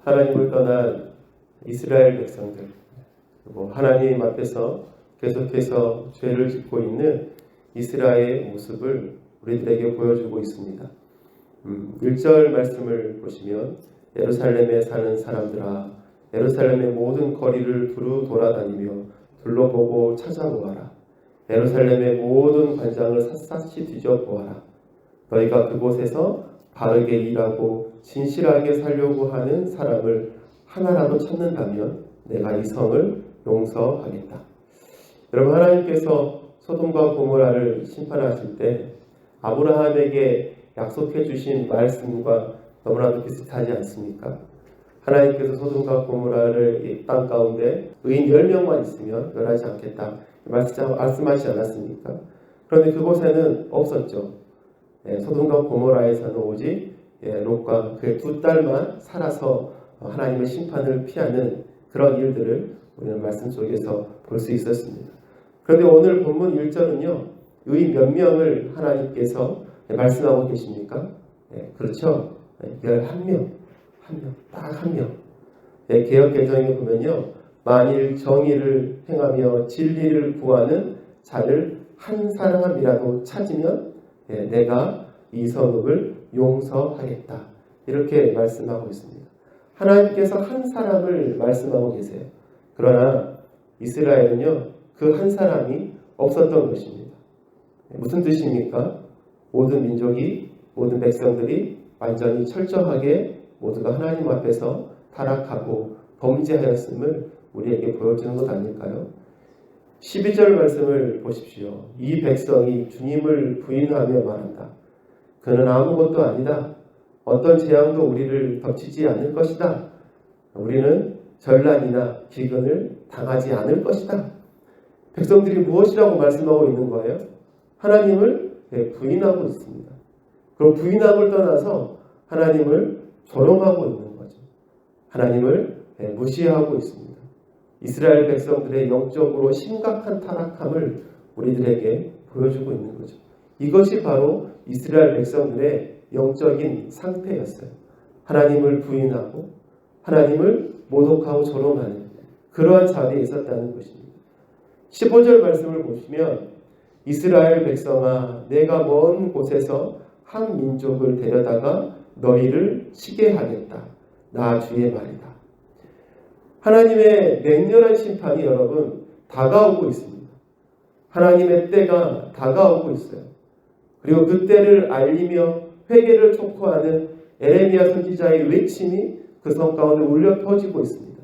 하나님을 떠난 이스라엘 백성들, 그리고 하나님 앞에서 계속해서 죄를 짓고 있는 이스라엘의 모습을 우리들에게 보여주고 있습니다. 1절 말씀을 보시면 예루살렘에 사는 사람들아 예루살렘의 모든 거리를 두루 돌아다니며 둘러보고 찾아보아라. 예루살렘의 모든 관장을 샅샅이 뒤져보아라. 너희가 그곳에서 바르게 일하고 진실하게 살려고 하는 사람을 하나라도 찾는다면 내가 이 성을 용서하겠다. 여러분, 하나님께서 소돔과 고모라를 심판하실 때 아브라함에게 약속해 주신 말씀과 너무나도 비슷하지 않습니까? 하나님께서 소돔과 고모라를 이 땅 가운데 의인 10명만 있으면 멸하지 않겠다 말씀하시지 않았습니까? 그런데 그곳에는 없었죠. 소돔과 고모라에서는 오직 롯과 그의 2딸만 살아서 하나님의 심판을 피하는 그런 일들을 우리는 말씀 속에서 볼 수 있었습니다. 그런데 오늘 본문 1절은요. 의인 몇 명을 하나님께서 말씀하고 계십니까? 그렇죠. 11명. 딱 한 명. 개역 개정에 보면요. 만일 정의를 행하며 진리를 구하는 자를 한 사람이라도 찾으면 내가 이 성읍을 용서하겠다. 이렇게 말씀하고 있습니다. 하나님께서 한 사람을 말씀하고 계세요. 그러나 이스라엘은요. 그 한 사람이 없었던 것입니다. 무슨 뜻입니까? 모든 민족이, 모든 백성들이 완전히 철저하게 모두가 하나님 앞에서 타락하고 범죄하였음을 우리에게 보여주는 것 아닐까요? 12절 말씀을 보십시오. 이 백성이 주님을 부인하며 말한다. 그는 아무것도 아니다. 어떤 재앙도 우리를 덮치지 않을 것이다. 우리는 전란이나 기근을 당하지 않을 것이다. 백성들이 무엇이라고 말씀하고 있는 거예요? 하나님을 부인하고 있습니다. 그리고 부인함을 떠나서 하나님을 조롱하고 있는 거죠. 하나님을 무시하고 있습니다. 이스라엘 백성들의 영적으로 심각한 타락함을 우리들에게 보여주고 있는 거죠. 이것이 바로 이스라엘 백성들의 영적인 상태였어요. 하나님을 부인하고 하나님을 모독하고 조롱하는 그러한 자리에 있었다는 것입니다. 15절 말씀을 보시면 이스라엘 백성아 내가 먼 곳에서 한 민족을 데려다가 너희를 치게 하겠다. 나 주의 말이다. 하나님의 맹렬한 심판이 여러분 다가오고 있습니다. 하나님의 때가 다가오고 있어요. 그리고 그 때를 알리며 회개를 촉구하는 에레미야 선지자의 외침이 그 성 가운데 울려 퍼지고 있습니다.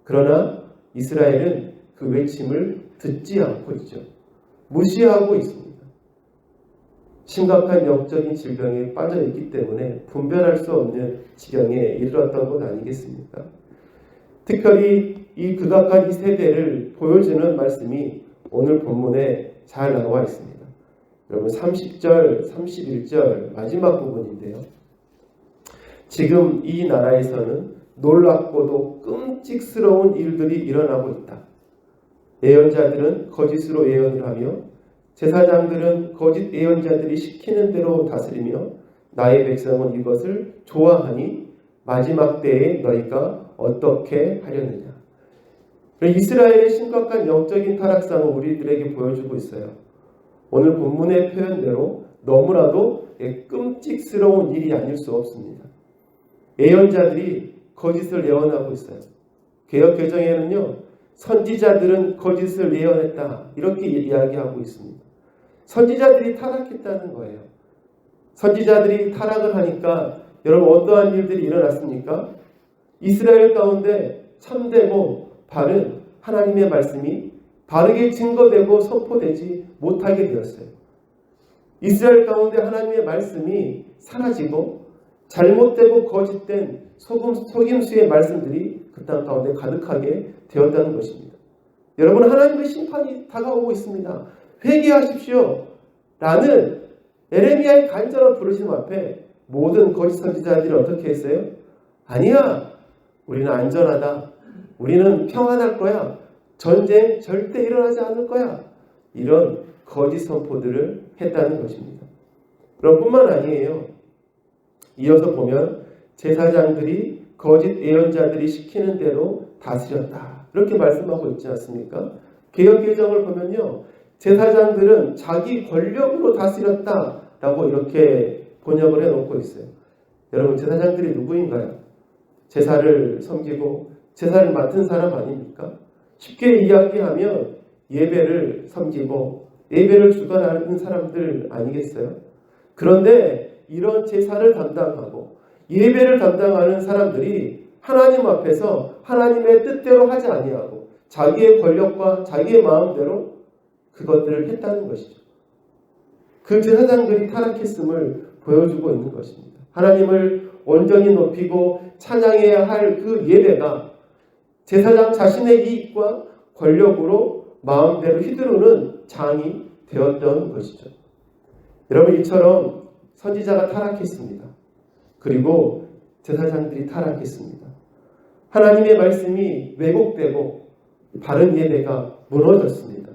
그러나 이스라엘은 그 외침을 듣지 않고 있죠. 무시하고 있습니다. 심각한 영적인 질병에 빠져 있기 때문에 분별할 수 없는 지경에 이르렀던 것 아니겠습니까? 특별히 이 극악한 이 세대를 보여주는 말씀이 오늘 본문에 잘 나와 있습니다. 여러분 30절, 31절 마지막 부분인데요. 지금 이 나라에서는 놀랍고도 끔찍스러운 일들이 일어나고 있다. 예언자들은 거짓으로 예언을 하며 제사장들은 거짓 예언자들이 시키는 대로 다스리며 나의 백성은 이것을 좋아하니 마지막 때에 너희가 어떻게 하려느냐. 이스라엘의 심각한 영적인 타락상을 우리들에게 보여주고 있어요. 오늘 본문의 표현대로 너무나도 끔찍스러운 일이 아닐 수 없습니다. 예언자들이 거짓을 예언하고 있어요. 개역 개정에는요. 선지자들은 거짓을 예언했다. 이렇게 이야기하고 있습니다. 선지자들이 타락했다는 거예요. 선지자들이 타락을 하니까 여러분 어떠한 일들이 일어났습니까? 이스라엘 가운데 참되고 바른 하나님의 말씀이 바르게 증거되고 선포되지 못하게 되었어요. 이스라엘 가운데 하나님의 말씀이 사라지고 잘못되고 거짓된 속임수의 말씀들이 그 땅 가운데 가득하게 되었다는 것입니다. 여러분 하나님의 심판이 다가오고 있습니다. 회개하십시오. 라는 에레미야의 간절한 부르심 앞에 모든 거짓 선지자들이 어떻게 했어요? 아니야. 우리는 안전하다. 우리는 평안할 거야. 전쟁 절대 일어나지 않을 거야. 이런 거짓 선포들을 했다는 것입니다. 그럼 뿐만 아니에요. 이어서 보면 제사장들이 거짓 예언자들이 시키는 대로 다스렸다. 이렇게 말씀하고 있지 않습니까? 개역개정을 보면요. 제사장들은 자기 권력으로 다스렸다라고 이렇게 번역을 해놓고 있어요. 여러분, 제사장들이 누구인가요? 제사를 섬기고 제사를 맡은 사람 아닙니까? 쉽게 이야기하면 예배를 섬기고 예배를 주관하는 사람들 아니겠어요? 그런데 이런 제사를 담당하고 예배를 담당하는 사람들이 하나님 앞에서 하나님의 뜻대로 하지 아니하고 자기의 권력과 자기의 마음대로 그것들을 했다는 것이죠. 그 제사장들이 타락했음을 보여주고 있는 것입니다. 하나님을 온전히 높이고 찬양해야 할 그 예배가 제사장 자신의 이익과 권력으로 마음대로 휘두르는 장이 되었던 것이죠. 여러분, 이처럼 선지자가 타락했습니다. 그리고 제사장들이 타락했습니다. 하나님의 말씀이 왜곡되고 바른 예배가 무너졌습니다.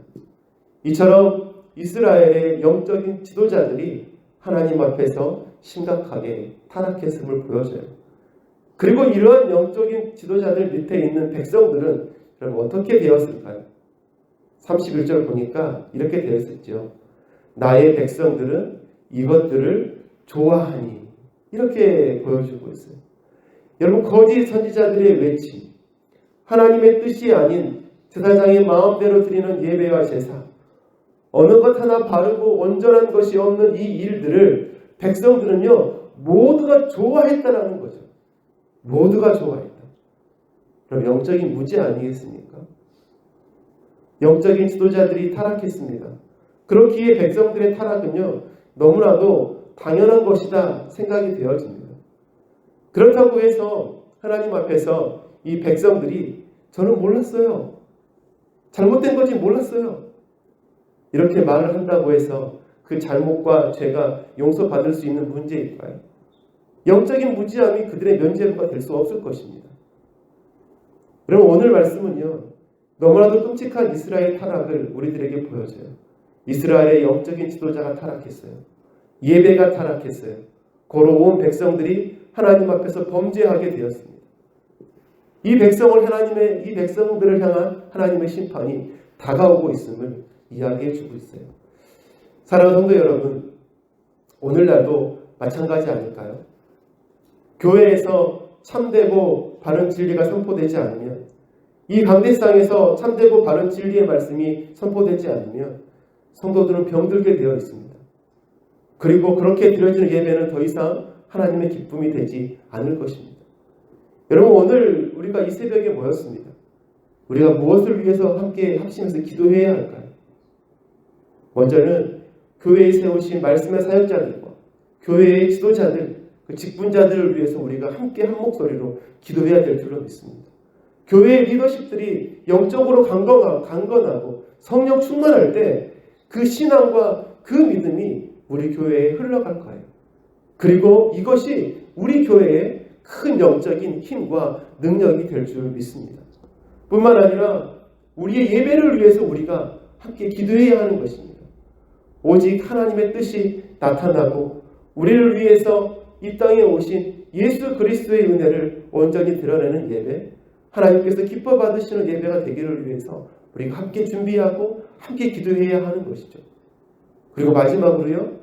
이처럼 이스라엘의 영적인 지도자들이 하나님 앞에서 심각하게 타락했음을 보여줘요. 그리고 이러한 영적인 지도자들 밑에 있는 백성들은 여러분 어떻게 되었을까요? 31절 보니까 이렇게 되어 있었죠. 나의 백성들은 이것들을 좋아하니, 이렇게 보여주고 있어요. 여러분, 거짓 선지자들의 외침, 하나님의 뜻이 아닌 제사장의 마음대로 드리는 예배와 제사, 어느 것 하나 바르고 온전한 것이 없는 이 일들을 백성들은요 모두가 좋아했다라는 거죠. 모두가 좋아했다. 그럼 영적인 무지 아니겠습니까? 영적인 지도자들이 타락했습니다. 그렇기에 백성들의 타락은요 너무나도 당연한 것이다 생각이 되어집니다. 그렇다고 해서 하나님 앞에서 이 백성들이 저는 몰랐어요, 잘못된 건지 몰랐어요, 이렇게 말을 한다고 해서 그 잘못과 죄가 용서받을 수 있는 문제일까요? 영적인 무지함이 그들의 면죄부가 될 수 없을 것입니다. 그럼 오늘 말씀은요 너무나도 끔찍한 이스라엘 타락을 우리들에게 보여줘요. 이스라엘의 영적인 지도자가 타락했어요. 예배가 타락했어요. 고로 온 백성들이 하나님 앞에서 범죄하게 되었습니다. 이 백성들을 향한 하나님의 심판이 다가오고 있음을 이야기해 주고 있어요. 사랑하는 성도 여러분, 오늘날도 마찬가지 아닐까요? 교회에서 참되고 바른 진리가 선포되지 않으면, 이 강대상에서 참되고 바른 진리의 말씀이 선포되지 않으면 성도들은 병들게 되어 있습니다. 그리고 그렇게 드려지는 예배는 더 이상 하나님의 기쁨이 되지 않을 것입니다. 여러분, 오늘 우리가 이 새벽에 모였습니다. 우리가 무엇을 위해서 함께 합심해서 기도해야 할까요? 먼저는 교회에 세우신 말씀의 사역자들과 교회의 지도자들, 그 직분자들을 위해서 우리가 함께 한 목소리로 기도해야 될 줄로 믿습니다. 교회의 리더십들이 영적으로 강건하고 성령 충만할 때 그 신앙과 그 믿음이 우리 교회에 흘러갈 거예요. 그리고 이것이 우리 교회의 큰 영적인 힘과 능력이 될 줄 믿습니다. 뿐만 아니라 우리의 예배를 위해서 우리가 함께 기도해야 하는 것입니다. 오직 하나님의 뜻이 나타나고 우리를 위해서 이 땅에 오신 예수 그리스도의 은혜를 온전히 드러내는 예배, 하나님께서 기뻐 받으시는 예배가 되기를 위해서 우리가 함께 준비하고 함께 기도해야 하는 것이죠. 그리고 마지막으로요,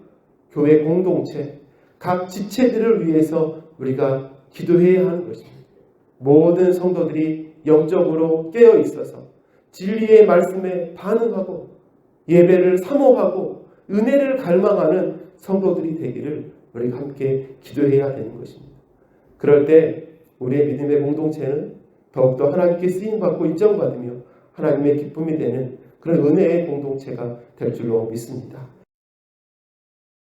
교회 공동체, 각 지체들을 위해서 우리가 기도해야 하는 것입니다. 모든 성도들이 영적으로 깨어 있어서 진리의 말씀에 반응하고 예배를 사모하고 은혜를 갈망하는 성도들이 되기를 우리가 함께 기도해야 되는 것입니다. 그럴 때 우리의 믿음의 공동체는 더욱더 하나님께 쓰임받고 인정받으며 하나님의 기쁨이 되는 그런 은혜의 공동체가 될 줄로 믿습니다.